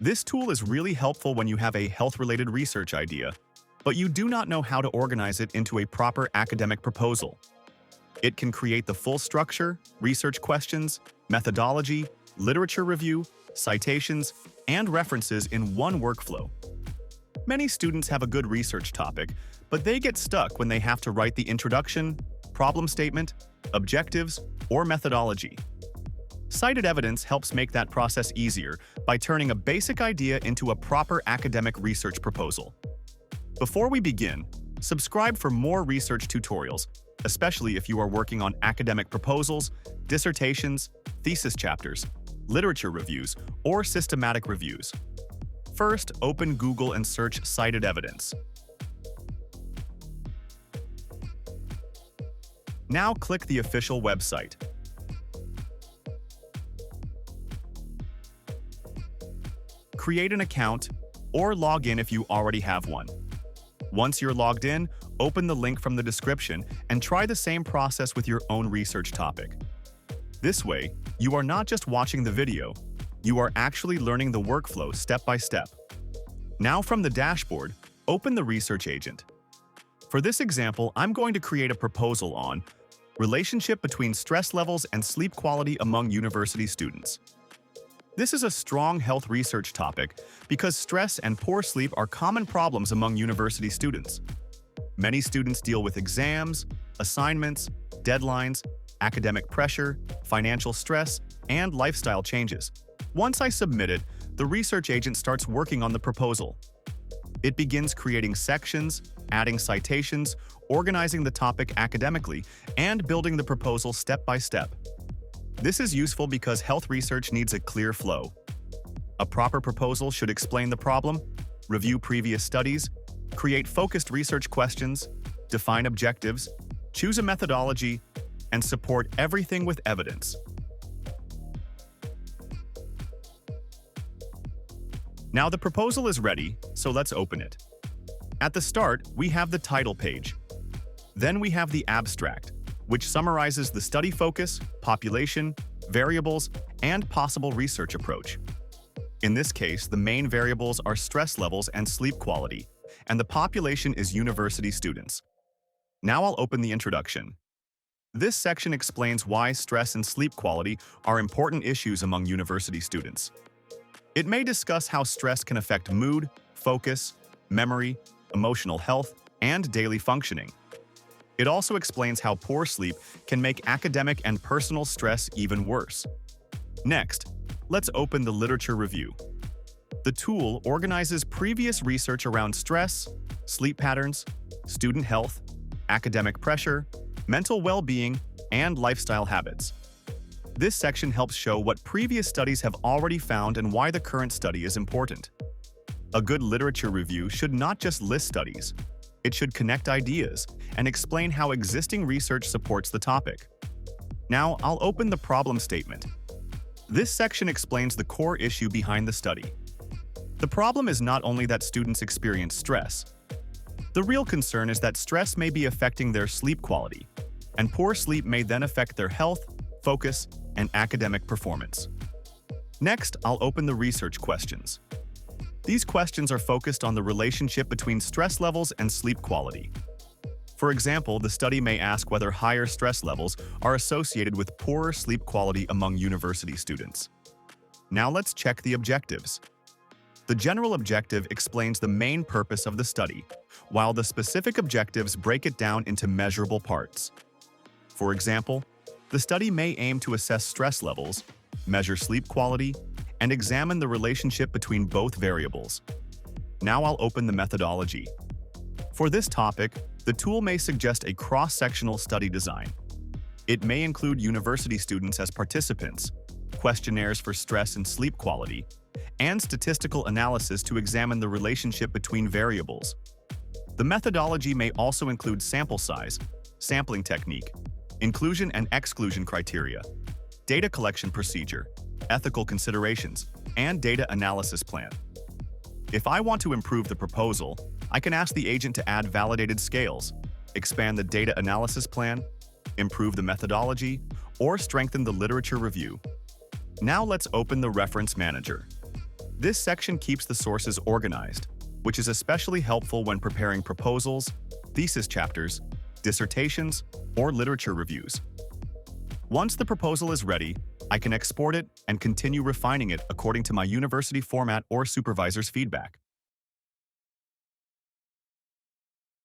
This tool is really helpful when you have a health-related research idea, but you do not know how to organize it into a proper academic proposal. It can create the full structure, research questions, methodology, literature review, citations, and references in one workflow. Many students have a good research topic, but they get stuck when they have to write the introduction, problem statement, objectives, or methodology. CitedEvidence helps make that process easier by turning a basic idea into a proper academic research proposal. Before we begin, subscribe for more research tutorials, especially if you are working on academic proposals, dissertations, thesis chapters, literature reviews, or systematic reviews. First, open Google and search CitedEvidence. Now click the official website. Create an account or log in if you already have one. Once you're logged in, open the link from the description and try the same process with your own research topic. This way, you are not just watching the video, you are actually learning the workflow step by step. Now from the dashboard, open the research agent. For this example, I'm going to create a proposal on relationship between stress levels and sleep quality among university students. This is a strong health research topic because stress and poor sleep are common problems among university students. Many students deal with exams, assignments, deadlines, academic pressure, financial stress, and lifestyle changes. Once I submit it, the research agent starts working on the proposal. It begins creating sections, adding citations, organizing the topic academically, and building the proposal step by step. This is useful because health research needs a clear flow. A proper proposal should explain the problem, review previous studies, create focused research questions, define objectives, choose a methodology, and support everything with evidence. Now the proposal is ready, so let's open it. At the start, we have the title page. Then we have the abstract, which summarizes the study focus, population, variables, and possible research approach. In this case, the main variables are stress levels and sleep quality, and the population is university students. Now I'll open the introduction. This section explains why stress and sleep quality are important issues among university students. It may discuss how stress can affect mood, focus, memory, emotional health, and daily functioning. It also explains how poor sleep can make academic and personal stress even worse. Next, let's open the literature review. The tool organizes previous research around stress, sleep patterns, student health, academic pressure, mental well-being, and lifestyle habits. This section helps show what previous studies have already found and why the current study is important. A good literature review should not just list studies. It should connect ideas and explain how existing research supports the topic. Now, I'll open the problem statement. This section explains the core issue behind the study. The problem is not only that students experience stress. The real concern is that stress may be affecting their sleep quality, and poor sleep may then affect their health, focus, and academic performance. Next, I'll open the research questions. These questions are focused on the relationship between stress levels and sleep quality. For example, the study may ask whether higher stress levels are associated with poorer sleep quality among university students. Now let's check the objectives. The general objective explains the main purpose of the study, while the specific objectives break it down into measurable parts. For example, the study may aim to assess stress levels, measure sleep quality, and examine the relationship between both variables. Now I'll open the methodology. For this topic, the tool may suggest a cross-sectional study design. It may include university students as participants, questionnaires for stress and sleep quality, and statistical analysis to examine the relationship between variables. The methodology may also include sample size, sampling technique, inclusion and exclusion criteria, data collection procedure, ethical considerations, and data analysis plan. If I want to improve the proposal, I can ask the agent to add validated scales, expand the data analysis plan, improve the methodology, or strengthen the literature review. Now let's open the reference manager. This section keeps the sources organized, which is especially helpful when preparing proposals, thesis chapters, dissertations, or literature reviews. Once the proposal is ready, I can export it and continue refining it according to my university format or supervisor's feedback.